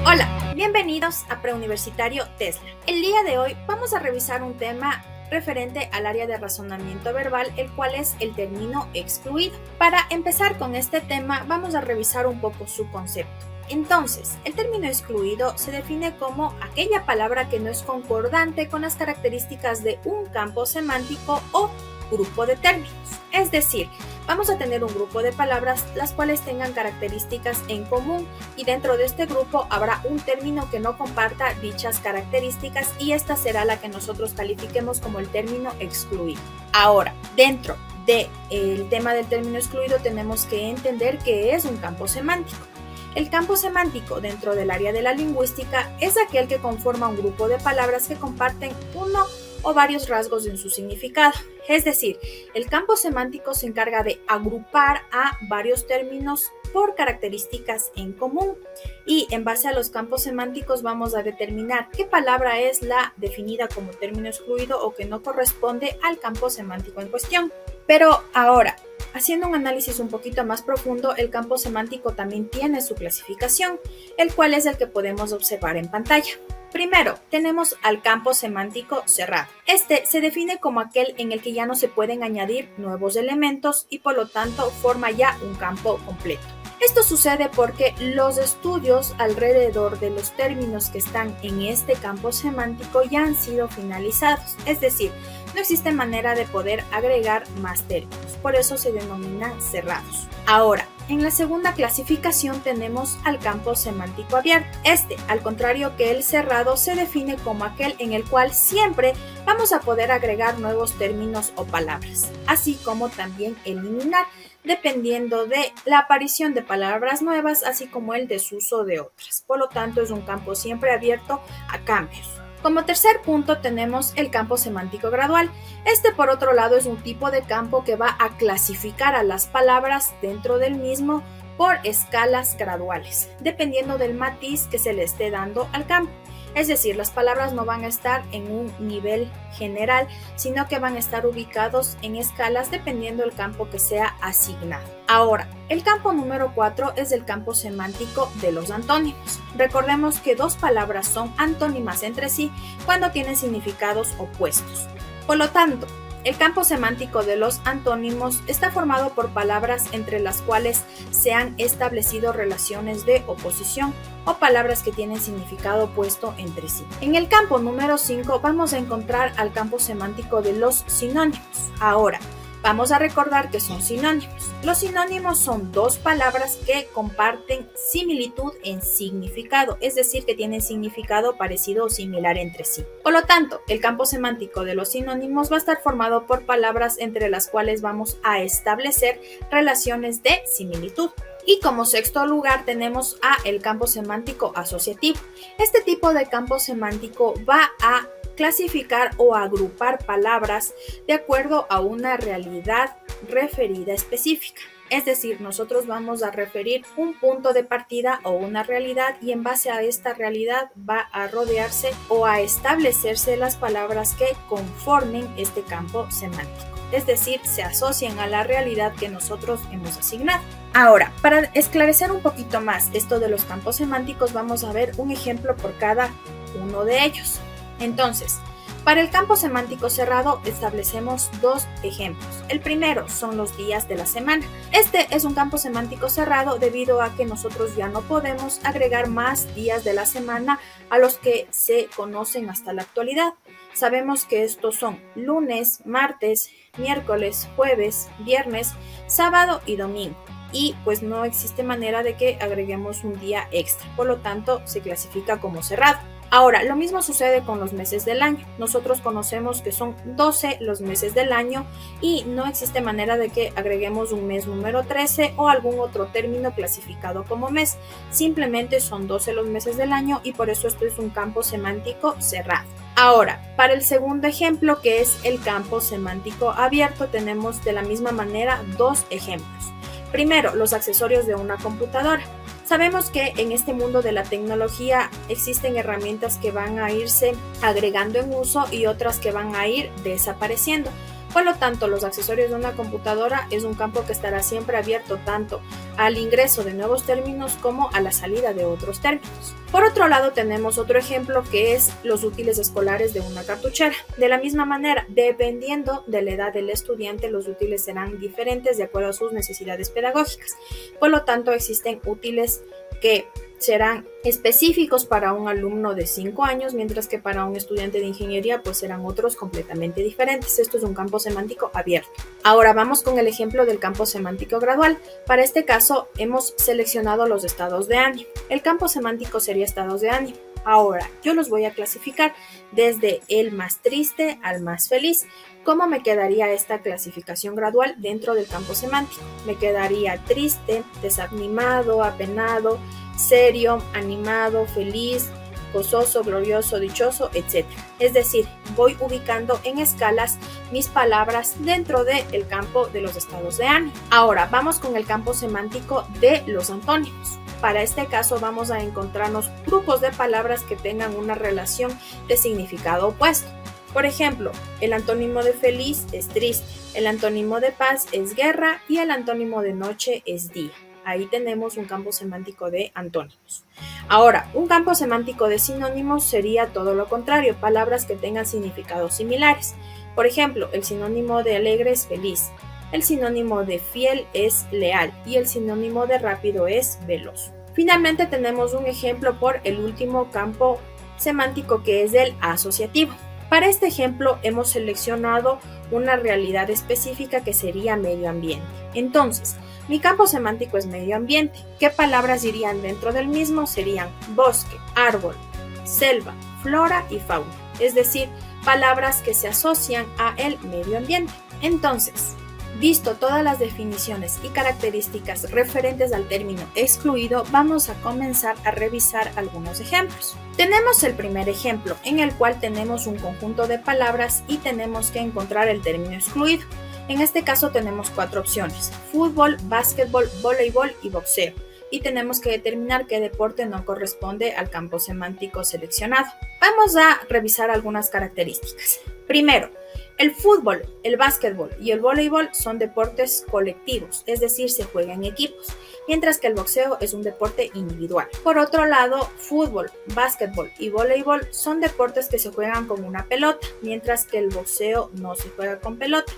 Hola, bienvenidos a Preuniversitario Tesla. El día de hoy vamos a revisar un tema referente al área de razonamiento verbal, el cual es el término excluido. Para empezar con este tema, vamos a revisar un poco su concepto. Entonces, el término excluido se define como aquella palabra que no es concordante con las características de un campo semántico o grupo de términos. Es decir, vamos a tener un grupo de palabras las cuales tengan características en común y dentro de este grupo habrá un término que no comparta dichas características y esta será la que nosotros califiquemos como el término excluido. Ahora, dentro del tema del término excluido tenemos que entender qué es un campo semántico. El campo semántico dentro del área de la lingüística es aquel que conforma un grupo de palabras que comparten uno o varios rasgos en su significado. Es decir, el campo semántico se encarga de agrupar a varios términos por características en común y en base a los campos semánticos vamos a determinar qué palabra es la definida como término excluido o que no corresponde al campo semántico en cuestión. Pero ahora, haciendo un análisis un poquito más profundo, el campo semántico también tiene su clasificación, el cual es el que podemos observar en pantalla. Primero, tenemos al campo semántico cerrado. Este se define como aquel en el que ya no se pueden añadir nuevos elementos y por lo tanto forma ya un campo completo. Esto sucede porque los estudios alrededor de los términos que están en este campo semántico ya han sido finalizados, es decir, no existe manera de poder agregar más términos, por eso se denominan cerrados. Ahora, en la segunda clasificación tenemos al campo semántico abierto. Este, al contrario que el cerrado, se define como aquel en el cual siempre vamos a poder agregar nuevos términos o palabras, así como también eliminar, dependiendo de la aparición de palabras nuevas, así como el desuso de otras. Por lo tanto, es un campo siempre abierto a cambios. Como tercer punto tenemos el campo semántico gradual. Este, por otro lado, es un tipo de campo que va a clasificar a las palabras dentro del mismo por escalas graduales, dependiendo del matiz que se le esté dando al campo. Es decir, las palabras no van a estar en un nivel general, sino que van a estar ubicados en escalas dependiendo del campo que sea asignado. Ahora, el campo número 4 es el campo semántico de los antónimos. Recordemos que dos palabras son antónimas entre sí cuando tienen significados opuestos. Por lo tanto, el campo semántico de los antónimos está formado por palabras entre las cuales se han establecido relaciones de oposición o palabras que tienen significado opuesto entre sí. En el campo número 5 vamos a encontrar al campo semántico de los sinónimos. Ahora, vamos a recordar que son sinónimos. Los sinónimos son dos palabras que comparten similitud en significado, es decir, que tienen significado parecido o similar entre sí. Por lo tanto, el campo semántico de los sinónimos va a estar formado por palabras entre las cuales vamos a establecer relaciones de similitud. Y como sexto lugar tenemos el campo semántico asociativo. Este tipo de campo semántico va a clasificar o agrupar palabras de acuerdo a una realidad referida específica. Es decir, nosotros vamos a referir un punto de partida o una realidad y en base a esta realidad va a rodearse o a establecerse las palabras que conformen este campo semántico. Es decir, se asocian a la realidad que nosotros hemos asignado. Ahora, para esclarecer un poquito más esto de los campos semánticos, vamos a ver un ejemplo por cada uno de ellos. Entonces, para el campo semántico cerrado establecemos dos ejemplos. El primero son los días de la semana. Este es un campo semántico cerrado debido a que nosotros ya no podemos agregar más días de la semana a los que se conocen hasta la actualidad. Sabemos que estos son lunes, martes, miércoles, jueves, viernes, sábado y domingo. Y pues no existe manera de que agreguemos un día extra, por lo tanto se clasifica como cerrado. Ahora, lo mismo sucede con los meses del año. Nosotros conocemos que son 12 los meses del año y no existe manera de que agreguemos un mes número 13 o algún otro término clasificado como mes. Simplemente son 12 los meses del año y por eso esto es un campo semántico cerrado. Ahora, para el segundo ejemplo, que es el campo semántico abierto, tenemos de la misma manera dos ejemplos. Primero, los accesorios de una computadora. Sabemos que en este mundo de la tecnología existen herramientas que van a irse agregando en uso y otras que van a ir desapareciendo. Por lo tanto, los accesorios de una computadora es un campo que estará siempre abierto tanto al ingreso de nuevos términos como a la salida de otros términos. Por otro lado, tenemos otro ejemplo que es los útiles escolares de una cartuchera. De la misma manera, dependiendo de la edad del estudiante, los útiles serán diferentes de acuerdo a sus necesidades pedagógicas. Por lo tanto, existen útiles que serán específicos para un alumno de 5 años, mientras que para un estudiante de ingeniería pues serán otros completamente diferentes. Esto es un campo semántico abierto. Ahora vamos con el ejemplo del campo semántico gradual. Para este caso hemos seleccionado los estados de ánimo. El campo semántico sería estados de ánimo. Ahora, yo los voy a clasificar desde el más triste al más feliz. ¿Cómo me quedaría esta clasificación gradual dentro del campo semántico? Me quedaría triste, desanimado, apenado, serio, animado, feliz, gozoso, glorioso, dichoso, etc. Es decir, voy ubicando en escalas mis palabras dentro del campo de los estados de ánimo. Ahora, vamos con el campo semántico de los antónimos. Para este caso vamos a encontrarnos grupos de palabras que tengan una relación de significado opuesto. Por ejemplo, el antónimo de feliz es triste, el antónimo de paz es guerra y el antónimo de noche es día. Ahí tenemos un campo semántico de antónimos. Ahora, un campo semántico de sinónimos sería todo lo contrario, palabras que tengan significados similares. Por ejemplo, el sinónimo de alegre es feliz, el sinónimo de fiel es leal y el sinónimo de rápido es veloz. Finalmente tenemos un ejemplo por el último campo semántico que es el asociativo. Para este ejemplo hemos seleccionado una realidad específica que sería medio ambiente. Entonces, mi campo semántico es medio ambiente. ¿Qué palabras irían dentro del mismo? Serían bosque, árbol, selva, flora y fauna. Es decir, palabras que se asocian a el medio ambiente. Entonces, visto todas las definiciones y características referentes al término excluido, vamos a comenzar a revisar algunos ejemplos. Tenemos el primer ejemplo, en el cual tenemos un conjunto de palabras y tenemos que encontrar el término excluido. En este caso tenemos 4 opciones: fútbol, básquetbol, voleibol y boxeo. Y tenemos que determinar qué deporte no corresponde al campo semántico seleccionado. Vamos a revisar algunas características. Primero, el fútbol, el básquetbol y el voleibol son deportes colectivos, es decir, se juega en equipos, mientras que el boxeo es un deporte individual. Por otro lado, fútbol, básquetbol y voleibol son deportes que se juegan con una pelota, mientras que el boxeo no se juega con pelota.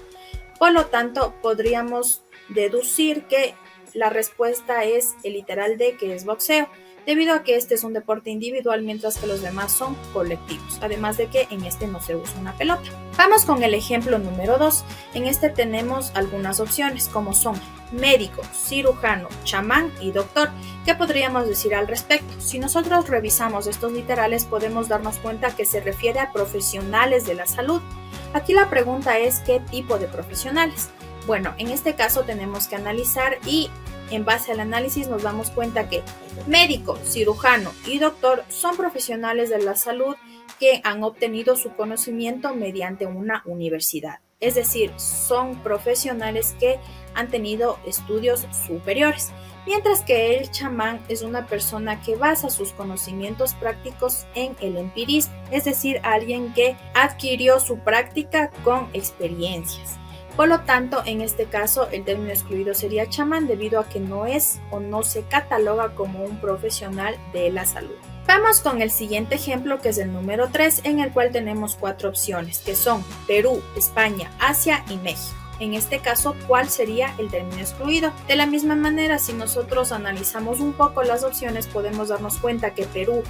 Por lo tanto, podríamos deducir que la respuesta es el literal D, que es boxeo, debido a que este es un deporte individual mientras que los demás son colectivos, además de que en este no se usa una pelota. Vamos con el ejemplo número 2. En este tenemos algunas opciones como son médico, cirujano, chamán y doctor. ¿Qué podríamos decir al respecto? Si nosotros revisamos estos literales podemos darnos cuenta que se refiere a profesionales de la salud. Aquí la pregunta es ¿qué tipo de profesionales? Bueno, en este caso tenemos que analizar y en base al análisis nos damos cuenta que médico, cirujano y doctor son profesionales de la salud que han obtenido su conocimiento mediante una universidad. Es decir, son profesionales que han tenido estudios superiores. Mientras que el chamán es una persona que basa sus conocimientos prácticos en el empirismo, es decir, alguien que adquirió su práctica con experiencias. Por lo tanto, en este caso, el término excluido sería chamán debido a que no es o no se cataloga como un profesional de la salud. Vamos con el siguiente ejemplo, que es el número 3, en el cual tenemos 4 opciones, que son Perú, España, Asia y México. En este caso, ¿cuál sería el término excluido? De la misma manera, si nosotros analizamos un poco las opciones, podemos darnos cuenta que Perú,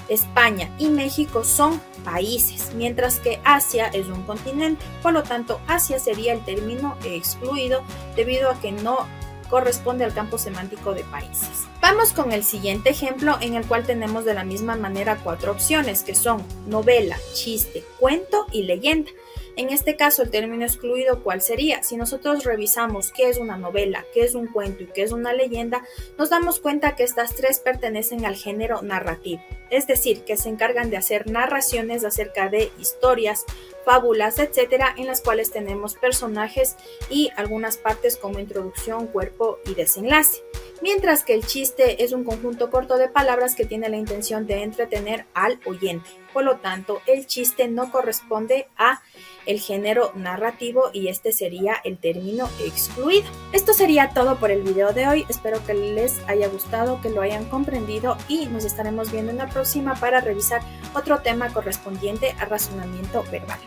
España y México son países, mientras que Asia es un continente. Por lo tanto, Asia sería el término excluido debido a que no corresponde al campo semántico de países. Vamos con el siguiente ejemplo, en el cual tenemos de la misma manera 4 opciones, que son novela, chiste, cuento y leyenda. En este caso, el término excluido, ¿cuál sería? Si nosotros revisamos qué es una novela, qué es un cuento y qué es una leyenda, nos damos cuenta que estas 3 pertenecen al género narrativo, es decir, que se encargan de hacer narraciones acerca de historias, fábulas, etcétera, en las cuales tenemos personajes y algunas partes como introducción, cuerpo y desenlace. Mientras que el chiste es un conjunto corto de palabras que tiene la intención de entretener al oyente. Por lo tanto, el chiste no corresponde a el género narrativo y este sería el término excluido. Esto sería todo por el video de hoy. Espero que les haya gustado, que lo hayan comprendido y nos estaremos viendo en la próxima para revisar otro tema correspondiente a razonamiento verbal.